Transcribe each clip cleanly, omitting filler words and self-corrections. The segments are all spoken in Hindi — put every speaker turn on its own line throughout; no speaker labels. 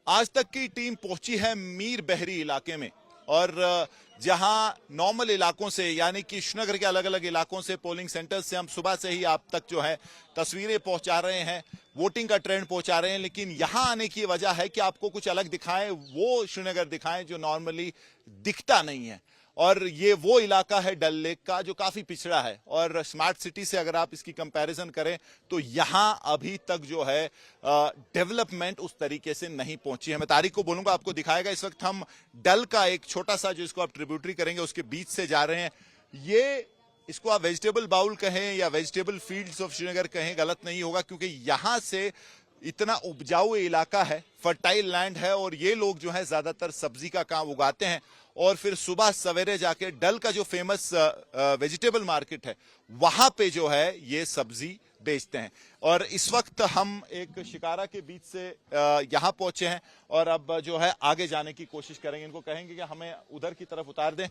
आज तक की टीम पहुंची है मीर बहरी इलाके में और जहां नॉर्मल इलाकों से यानी कि श्रीनगर के अलग अलग इलाकों से पोलिंग सेंटर्स से हम सुबह से ही आप तक जो है तस्वीरें पहुंचा रहे हैं, वोटिंग का ट्रेंड पहुंचा रहे हैं। लेकिन यहां आने की वजह है कि आपको कुछ अलग दिखाएं, वो श्रीनगर दिखाएं जो नॉर्मली दिखता नहीं है। और ये वो इलाका है डल लेक का जो काफी पिछड़ा है और स्मार्ट सिटी से अगर आप इसकी कंपैरिजन करें तो यहां अभी तक जो है डेवलपमेंट उस तरीके से नहीं पहुंची है। मैं तारीख को बोलूंगा, आपको दिखाएगा। इस वक्त हम डल का एक छोटा सा जो इसको आप ट्रिब्यूटरी करेंगे उसके बीच से जा रहे हैं। ये इसको आप वेजिटेबल बाउल कहें या वेजिटेबल फील्ड्स ऑफ श्रीनगर कहें गलत नहीं होगा, क्योंकि यहां से इतना उपजाऊ इलाका है, फर्टाइल लैंड है और ये लोग जो है ज्यादातर सब्जी का काम उगाते हैं और फिर सुबह सवेरे जाके डल का जो फेमस वेजिटेबल मार्केट है वहां पे जो है ये सब्जी बेचते हैं। और इस वक्त हम एक शिकारा के बीच से यहां पहुंचे हैं और अब जो है आगे जाने की कोशिश करेंगे। इनको कहेंगे कि हमें उधर की तरफ उतार दें।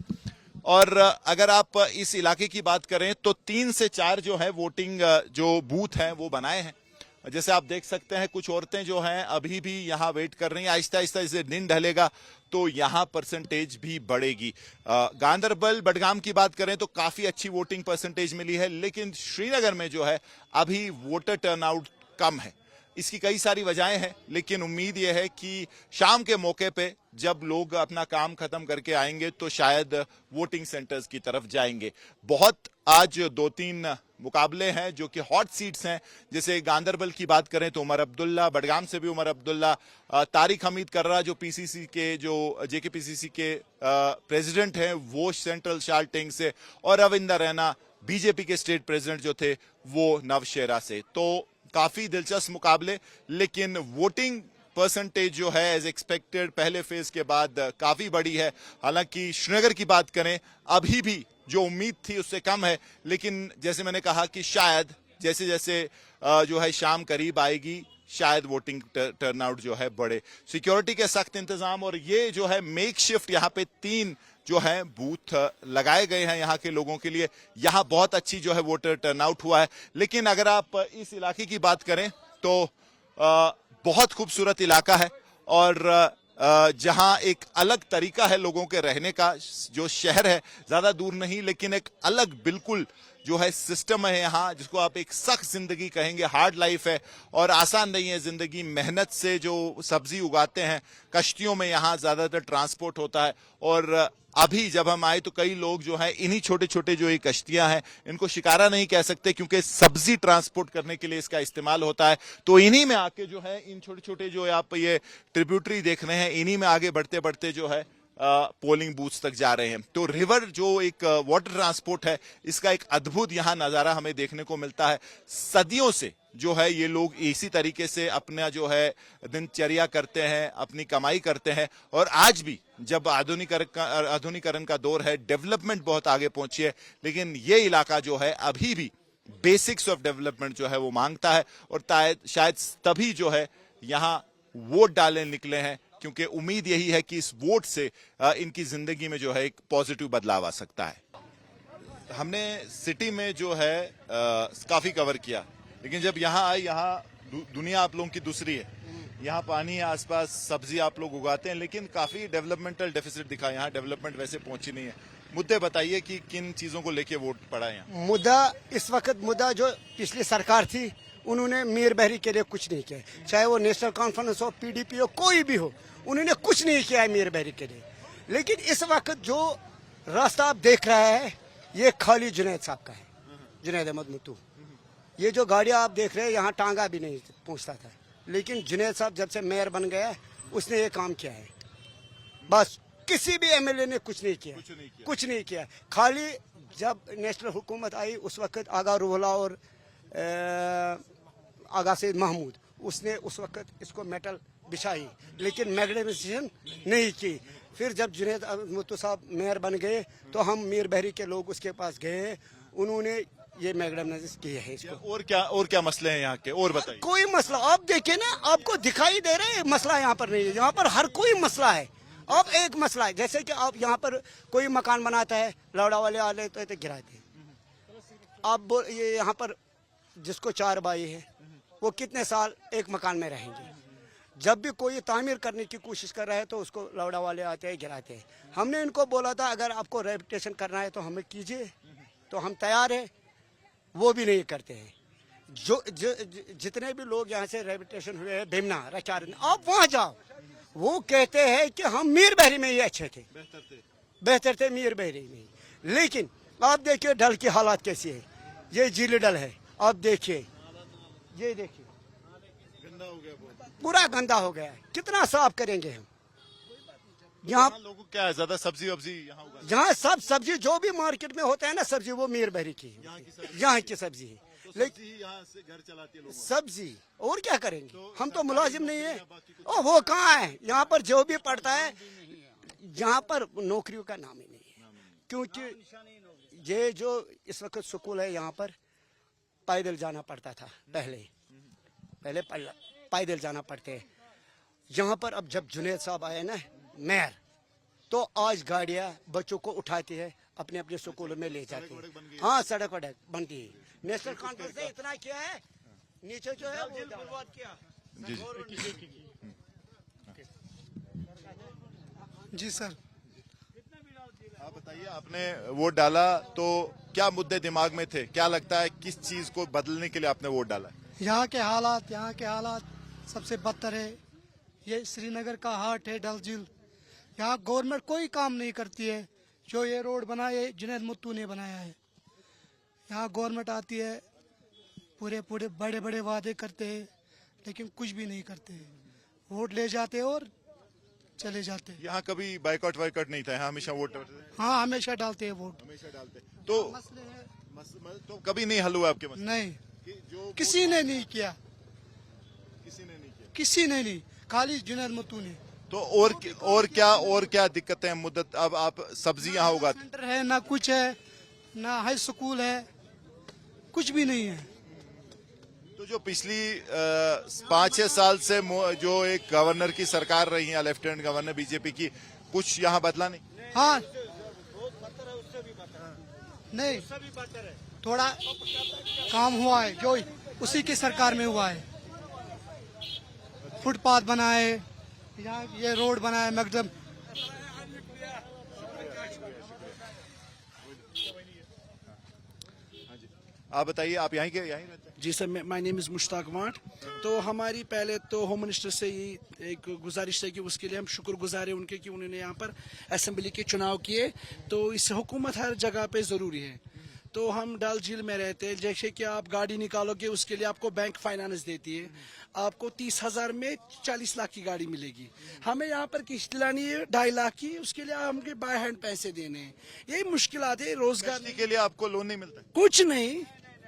और अगर आप इस इलाके की बात करें तो 3 से 4 जो है वोटिंग जो बूथ हैं वो बनाए हैं। जैसे आप देख सकते हैं कुछ औरतें जो हैं अभी भी यहाँ वेट कर रही हैं। आहिस्ता आहिस्ता जैसे दिन ढलेगा तो यहाँ परसेंटेज भी बढ़ेगी। गांदरबल बडगाम की बात करें तो काफी अच्छी वोटिंग परसेंटेज मिली है, लेकिन श्रीनगर में जो है अभी वोटर टर्नआउट कम है। इसकी कई सारी वजहें हैं, लेकिन उम्मीद यह है कि शाम के मौके पे जब लोग अपना काम खत्म करके आएंगे तो शायद वोटिंग सेंटर्स की तरफ जाएंगे। बहुत आज 2-3 मुकाबले हैं जो कि हॉट सीट्स हैं। जैसे गांदरबल की बात करें तो उमर अब्दुल्ला, बडगाम से भी उमर अब्दुल्ला, तारिक हमीद कर्रा जो पीसीसी के जो जेकेपीसीसी के प्रेसिडेंट हैं वो सेंट्रल शाल्टिंग से, और रविंदर रैना बीजेपी के स्टेट प्रेसिडेंट जो थे वो नवशेरा से। तो काफी दिलचस्प मुकाबले, लेकिन वोटिंग परसेंटेज जो है एज एक्सपेक्टेड पहले फेज के बाद काफी बड़ी है। हालांकि श्रीनगर की बात करें अभी भी जो उम्मीद थी उससे कम है, लेकिन जैसे मैंने कहा कि शायद जैसे जैसे जो है शाम करीब आएगी शायद वोटिंग टर्नआउट जो है बढ़े। सिक्योरिटी के सख्त इंतजाम और ये जो है मेक शिफ्ट यहाँ पे 3 जो है बूथ लगाए गए हैं यहाँ के लोगों के लिए। यहाँ बहुत अच्छी जो है वोटर टर्नआउट हुआ है। लेकिन अगर आप इस इलाके की बात करें तो बहुत खूबसूरत इलाका है और जहां एक अलग तरीका है लोगों के रहने का। जो शहर है ज्यादा दूर नहीं, लेकिन एक अलग बिल्कुल जो है सिस्टम है यहाँ, जिसको आप एक सख्त जिंदगी कहेंगे। हार्ड लाइफ है और आसान नहीं है जिंदगी। मेहनत से जो सब्जी उगाते हैं, कश्तियों में यहाँ ज्यादातर ट्रांसपोर्ट होता है। और अभी जब हम आए तो कई लोग जो है इन्हीं छोटे छोटे जो ये कश्तियां हैं, इनको शिकारा नहीं कह सकते क्योंकि सब्जी ट्रांसपोर्ट करने के लिए इसका इस्तेमाल होता है। तो इन्हीं में आके जो है इन छोटे छोटे जो आप ये ट्रिब्यूटरी देख रहे हैं, इन्हीं में आगे बढ़ते बढ़ते जो है पोलिंग बूथ्स तक जा रहे हैं। तो रिवर जो एक वाटर ट्रांसपोर्ट है, इसका एक अद्भुत यहाँ नजारा हमें देखने को मिलता है। सदियों से जो है ये लोग इसी तरीके से अपना जो है दिनचर्या करते हैं, अपनी कमाई करते हैं। और आज भी जब आधुनिकरण का दौर है, डेवलपमेंट बहुत आगे पहुंची है, लेकिन ये इलाका जो है अभी भी बेसिक्स ऑफ डेवलपमेंट जो है वो मांगता है। और शायद तभी जो है यहाँ वोट डालने निकले हैं, क्योंकि उम्मीद यही है कि इस वोट से इनकी जिंदगी में जो है एक पॉजिटिव बदलाव आ सकता है। हमने सिटी में जो है काफी कवर किया, लेकिन जब यहाँ आए, यहाँ दुनिया आप लोगों की दूसरी है। यहाँ पानी है, आसपास सब्जी आप लोग उगाते हैं, लेकिन काफी डेवलपमेंटल डेफिसिट दिखा। यहाँ डेवलपमेंट वैसे पहुंची नहीं है। मुद्दे बताइए कि किन चीजों को लेके वोट पड़ा है यहाँ।
मुद्दा जो पिछली सरकार थी उन्होंने मीर बहरी के लिए कुछ नहीं किया, चाहे वो नेशनल कॉन्फ्रेंस हो, पीडीपी हो, कोई भी हो, उन्होंने कुछ नहीं किया है मीर बहरी के लिए। लेकिन इस वक्त जो रास्ता आप देख रहे हैं ये खाली जुनैद साहब का है, जुनैद अहमद मुत्तू। ये जो गाड़ियां आप देख रहे हैं यहाँ टांगा भी नहीं पहुंचता था, लेकिन जुनैद साहब जब से मेयर बन गया उसने ये काम किया है। बस किसी भी एमएलए ने कुछ नहीं किया। खाली जब नेशनल हुकूमत आई उस वक्त आगा रूहला और आगा सईद महमूद, उसने उस वक्त इसको मेटल बिछाई, लेकिन मैग्नेटाइजेशन नहीं की। फिर जब जुनैद मुत्तू साहब मेयर बन गए तो हम मीर बहरी के लोग उसके पास गए, उन्होंने ये मैग्नेटाइजेशन किए है इसको।
और क्या मसले हैं यहाँ के, और बताइए।
कोई मसला आप देखें ना, आपको दिखाई दे रहे हैं मसला यहाँ पर नहीं है। यहाँ पर हर कोई मसला है। अब एक मसला है, जैसे कि आप यहाँ पर कोई मकान बनाता है, लौड़ा वाले आ लेते तो गिराते हैं। अब ये यहाँ पर जिसको 4 भाई है वो कितने साल एक मकान में रहेंगे। जब भी कोई तामीर करने की कोशिश कर रहा है तो उसको लौड़ा वाले आते हैं, गिराते हैं। हमने इनको बोला था अगर आपको रिहैबिलिटेशन करना है तो हमें कीजिए, तो हम तैयार हैं, वो भी नहीं करते हैं। जितने भी लोग यहाँ से रिहैबिलिटेशन हुए हैं बेमना रचार, आप वहाँ जाओ, वो कहते हैं कि हम मीर बहरी में ही अच्छे थे, बेहतर थे मीर बहरी में ही। लेकिन आप देखिए डल की हालात कैसी है, ये झील डल है, आप देखिए, ये देखिए
गंदा हो गया,
पूरा गंदा हो गया है, कितना साफ करेंगे हम। यहाँ
लोगों को क्या है, ज्यादा सब्जी वब्जी यहाँ उगा,
यहाँ सब सब्जी जो भी मार्केट में होता है ना सब्जी, वो मीर बहरी की है, यहाँ की सब्जी है।
लेकिन यहाँ से घर चलाती है लोगों
सब्जी और क्या करेंगे, हम तो मुलाजिम नहीं है। ओ वो कहाँ है, यहाँ पर जो भी पढ़ता है, यहाँ पर नौकरियों का नाम ही नहीं है, क्योंकि ये जो इस वक्त स्कूल है यहाँ पर पैदल जाना पड़ता था, पहले पैदल जाना पड़ते हैं। यहाँ पर अब जब जुनेद साहब आए ना मेयर, तो आज गाड़ियाँ बच्चों को उठाती है, अपने अपने स्कूलों में ले जाती है। हाँ सड़क वड़क बनती है। नेशनल कॉन्फ्रेंस ने इतना किया है, नीचे जो है वो बर्बाद किया।
जी सर,
आप बताइए, आपने वोट डाला तो क्या मुद्दे दिमाग में थे, क्या लगता है किस चीज को बदलने के लिए आपने वोट डाला?
यहाँ के हालात सबसे बदतर है। ये श्रीनगर का हार्ट है डल झील, यहाँ गवर्नमेंट कोई काम नहीं करती है। जो ये रोड बनाया जुनैद मुत्तू ने बनाया है, यहाँ गवर्नमेंट आती है, पूरे बड़े बड़े वादे करते हैं, लेकिन कुछ भी नहीं करते, वोट ले जाते और चले जाते।
यहाँ कभी बाइकआउट वाइकआउट नहीं था, यहाँ हमेशा वोट डालते थे?
हाँ हमेशा डालते हैं वोट,
हमेशा डालते। तो
मसले है
तो कभी नहीं हल हुआ आपके मसले?
नहीं,
जो
किसी ने नहीं किया,
किसी ने
नहीं, खाली जुनैद मुत्तू ने।
तो और क्या दिक्कतें हैं? मुद्दत, अब आप सब्जी यहाँ उगाते,
सेंटर है ना, कुछ है ना, हाई स्कूल है, कुछ भी नहीं है।
तो जो पिछली 5-6 साल से जो एक गवर्नर की सरकार रही है, लेफ्टिनेंट गवर्नर बीजेपी की, कुछ यहाँ बदला नहीं?
हाँ नहीं, थोड़ा काम हुआ है जो उसी की सरकार में हुआ है। फुटपाथ बनाए, यहाँ ये रोड बनाए, मैकडम।
आप बताइए, आप यहीं रहते हैं?
जी sir, my name is Mushtaq Wat. तो हमारी पहले तो होम मिनिस्टर से ये एक गुजारिश है कि उसके लिए हम शुक्रगुजार हैं उनके कि उन्होंने यहाँ पर असेंबली के चुनाव किए। तो इससे हुकूमत हर जगह पे ज़रूरी है। तो हम डल झील में रहते हैं, जैसे कि आप गाड़ी निकालोगे उसके लिए आपको बैंक फाइनेंस देती है, आपको 30,000 में 40 लाख की गाड़ी मिलेगी। हमें यहाँ पर किस्त लानी है 2.5 लाख की, उसके लिए हमके बाय हैंड पैसे देने हैं। यही मुश्किलात है। रोजगार
के लिए आपको लोन नहीं मिलता?
कुछ नहीं,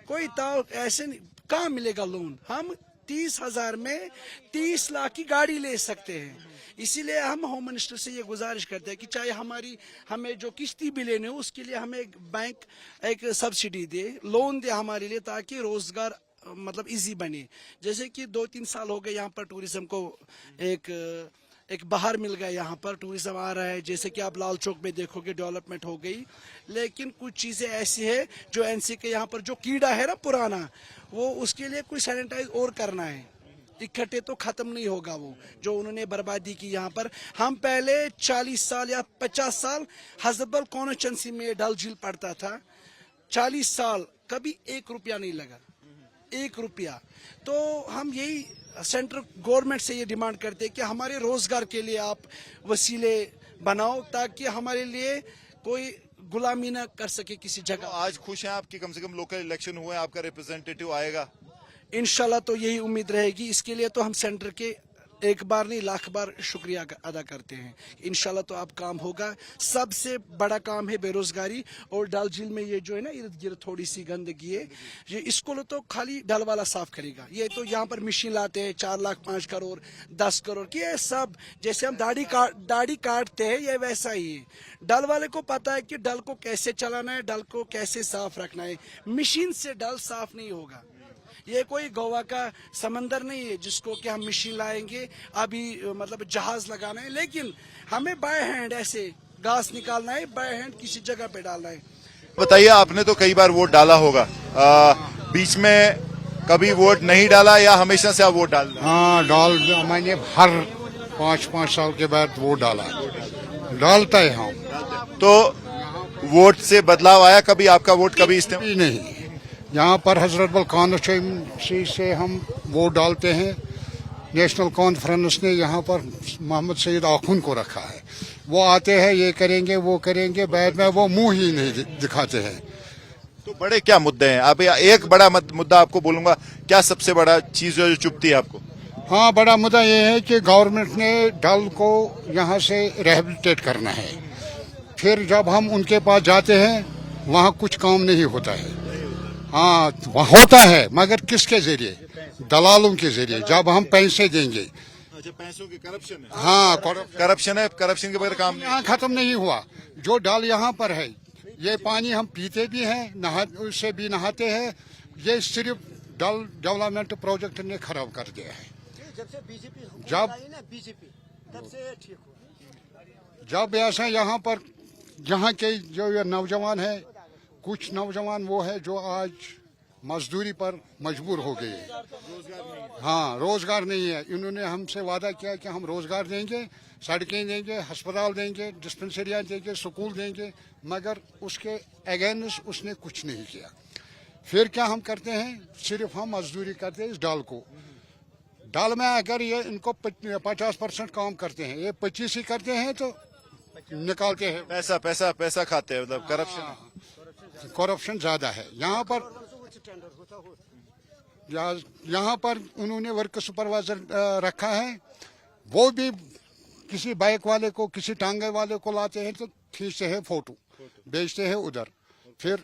कोई तो ऐसे नहीं, कहाँ मिलेगा लोन? हम 30,000 में 30 लाख की गाड़ी ले सकते हैं। इसीलिए हम होम मिनिस्टर से ये गुजारिश करते हैं कि चाहे हमें जो किस्ती भी लेने हो उसके लिए हमें बैंक एक सब्सिडी दे, लोन दे हमारे लिए, ताकि रोजगार मतलब इजी बने। जैसे कि 2-3 साल हो गए यहाँ पर टूरिज्म को एक बाहर मिल गया, यहाँ पर टूरिज्म आ रहा है। जैसे कि आप लाल चौक में देखोगे डेवलपमेंट हो गई, लेकिन कुछ चीज़ें ऐसी है जो एनसी के यहाँ पर जो कीड़ा है ना पुराना, वो उसके लिए कोई सैनिटाइज और करना है, इकट्ठे तो खत्म नहीं होगा वो जो उन्होंने बर्बादी की यहाँ पर। हम पहले 40 साल या 50 साल हजरतबल कॉन्स्टिट्यूंसी में डल झील पड़ता था, 40 साल कभी 1 रुपया नहीं लगा, 1 रुपया। तो हम यही सेंट्रल गवर्नमेंट से ये डिमांड करते हैं कि हमारे रोजगार के लिए आप वसीले बनाओ, ताकि हमारे लिए कोई गुलामी ना कर सके किसी जगह।
तो आज खुश हैं आप कि कम से कम लोकल इलेक्शन हुए, आपका रिप्रेजेंटेटिव आएगा?
इंशाल्लाह तो यही उम्मीद रहेगी। इसके लिए तो हम सेंटर के एक बार नहीं लाख बार शुक्रिया अदा करते हैं। इंशाल्लाह तो अब काम होगा। सबसे बड़ा काम है बेरोजगारी, और डल झील में ये जो है ना इर्द गिर्द थोड़ी सी गंदगी है, ये इसको तो खाली डल वाला साफ करेगा। ये तो यहाँ पर मशीन लाते हैं 4 लाख 5 करोड़ 10 करोड़ की, ये सब जैसे हम दाढ़ी काटते हैं ये वैसा ही है। डल वाले को पता है कि डल को कैसे चलाना है, डल को कैसे साफ रखना है। मशीन से डल साफ नहीं होगा। ये कोई गोवा का समंदर नहीं है जिसको कि हम मशीन लाएंगे, अभी मतलब जहाज लगाना है, लेकिन हमें बाय हैंड ऐसे घास निकालना है, बाय हैंड किसी जगह पे डालना है।
बताइए, आपने तो कई बार वोट डाला होगा, बीच में कभी वोट नहीं डाला या हमेशा से आप वोट डाल रहे हैं?
हाँ मैंने हर 5-5 साल के बाद वोट डालता है हम।
तो वोट से बदलाव आया कभी? आपका वोट कभी इस्तेमाल?
भी नहीं, यहाँ पर हजरतबल कॉन्स्टिट्यूंसी से हम वोट डालते हैं। नेशनल कॉन्फ्रेंस ने यहाँ पर मोहम्मद सईद आखुन को रखा है। वो आते हैं, ये करेंगे वो करेंगे, बाद में वो मुंह ही नहीं दिखाते हैं।
तो बड़े क्या मुद्दे हैं? अब एक बड़ा मुद्दा आपको बोलूंगा, क्या सबसे बड़ा चीज जो चुभती है आपको?
हाँ, बड़ा मुद्दा ये है कि गवर्नमेंट ने डल को यहाँ से रिहेबिलिटेट करना है। फिर जब हम उनके पास जाते हैं वहाँ कुछ काम नहीं होता है। हाँ, वहाँ होता है मगर किसके जरिए? दलालों के जरिए। जब हम पैसे देंगे,
अच्छा, पैसों की करप्शन है।
हाँ,
करप्शन है, करप्शन के बगैर काम नहीं।
यहाँ खत्म नहीं हुआ। जो डल यहाँ पर है, ये पानी हम पीते भी हैं, उससे भी नहाते हैं। ये सिर्फ डल डेवलपमेंट प्रोजेक्ट ने खराब कर दिया है। जब ऐसा यहाँ पर यहाँ के जो ये नौजवान है, कुछ नौजवान वो है जो आज मजदूरी पर मजबूर हो गए। हाँ, रोजगार नहीं है। इन्होंने हमसे वादा किया कि हम रोजगार देंगे, सड़कें देंगे, अस्पताल देंगे, डिस्पेंसरियाँ देंगे, स्कूल देंगे, मगर उसके अगेंस्ट उसने कुछ नहीं किया। फिर क्या हम करते हैं? सिर्फ हम मजदूरी करते हैं इस डाल को। डाल में अगर ये इनको 50% काम करते हैं, ये 25 ही करते हैं तो निकालते हैं।
पैसा पैसा पैसा खाते हैं, मतलब करप्शन।
करप्शन ज्यादा है यहाँ पर। यहाँ पर उन्होंने वर्क सुपरवाइजर रखा है, वो भी किसी बाइक वाले को, किसी टांगे वाले को लाते हैं तो खींचते हैं फोटो, बेचते हैं उधर, फिर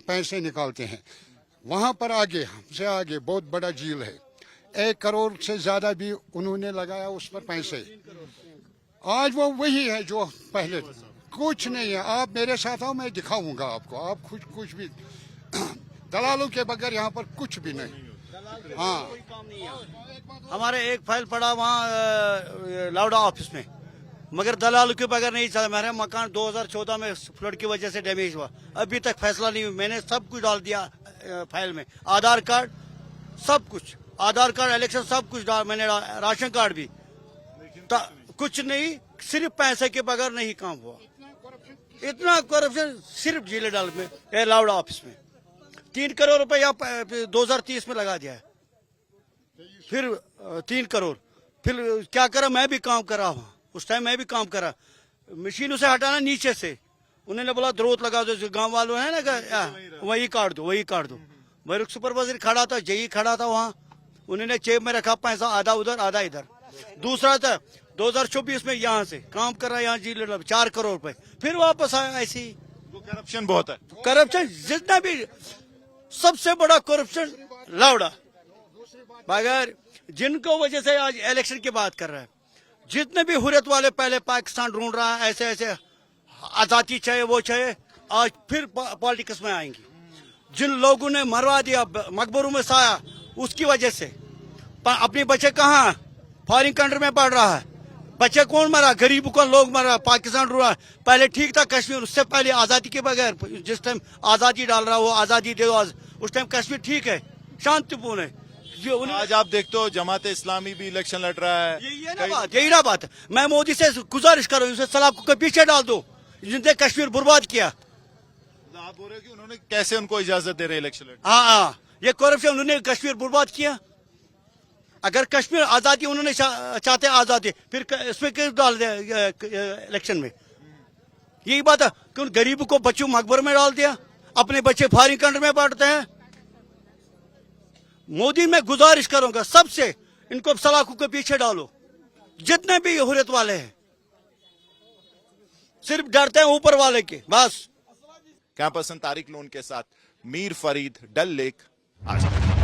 पैसे निकालते हैं। वहाँ पर आगे, हमसे आगे बहुत बड़ा झील है, 1 करोड़ से ज्यादा भी उन्होंने लगाया उस पर पैसे। आज वो वही है जो पहले। कुछ नहीं है। आप मेरे साथ आओ, मैं दिखाऊंगा आपको। आप कुछ भी दलालों के बगैर यहाँ पर कुछ भी नहीं। हाँ,
हमारे एक फाइल पड़ा वहाँ लावड़ा ऑफिस में, मगर दलालों के बगैर नहीं चला। मेरा मकान 2014 में फ्लड की वजह से डैमेज हुआ, अभी तक फैसला नहीं हुआ। मैंने सब कुछ डाल दिया फाइल में, आधार कार्ड सब कुछ, आधार कार्ड, इलेक्शन सब कुछ डाल, मैंने राशन कार्ड भी, कुछ नहीं। सिर्फ पैसे के बगैर नहीं काम हुआ। इतना करप्शन सिर्फ जिले डाल में, लावड़ा ऑफिस में 3 करोड़ रुपया 2030 में लगा दिया है। फिर 3 करोड़, फिर क्या करा? मैं भी काम करा वहाँ, उस टाइम मैं भी काम करा। मशीनों से हटाना नीचे से, उन्होंने बोला द्रोत लगा दो, जो गांव वालों है ना, वही काट दो, वही काट दो। मेरे सुपरवाइजर खड़ा था, जेई खड़ा था वहाँ, उन्होंने जेब में रखा पैसा, आधा उधर आधा इधर। दूसरा था 2024 में यहाँ से काम कर रहा है, यहाँ जी 4 करोड़ रुपए, फिर वापस आया ऐसे ही।
तो करप्शन बहुत है।
करप्शन जितना भी, सबसे बड़ा करप्शन लावड़ा। मगर जिनको वजह से आज इलेक्शन की बात कर रहा है, जितने भी हुर्रियत वाले पहले पाकिस्तान ढूंढ रहा है, ऐसे ऐसे आजादी चाहिए वो चाहिए, आज फिर पॉलिटिक्स में आएंगी। जिन लोगों ने मरवा दिया, मकबरों में साया, उसकी वजह से अपने बच्चे कहाँ, फॉरेन कंट्री में पढ़ रहा है, बच्चे कौन मरा? गरीबों को लोग मरा, पाकिस्तान ढूंढ रहा है। पहले ठीक था कश्मीर, उससे पहले आजादी के बगैर, जिस टाइम आजादी डाल रहा वो आजादी दे दो, उस टाइम कश्मीर ठीक है, शांतिपूर्ण है।
आज आप देखते हो जमात इस्लामी भी इलेक्शन लड़ रहा है।
यही ना बात है। मैं मोदी से गुजारिश कर रहा हूँ, उसे सलाखों के पीछे डाल दो, जिनने कश्मीर बर्बाद किया।
आप बोल रहे हो कि उन्होंने कैसे उनको इजाजत दे रहे इलेक्शन लड़ने?
हाँ, ये करप्शन, उन्होंने कश्मीर बर्बाद किया। अगर कश्मीर आजादी उन्होंने चाहते आजादी, फिर इसमें क्यों डाल दिया इलेक्शन में? यही बात है कि गरीबों को बच्चों मकबर में डाल दिया, अपने बच्चे फॉरेन कंट्री में बांटते हैं। मोदी मैं गुजारिश करूंगा सबसे, इनको सलाखों के पीछे डालो, जितने भी हुर्रियत वाले हैं, सिर्फ डरते हैं ऊपर वाले के, बस।
कैंपस तारिक लोन के साथ मीर फरीद, डल लेक, आज।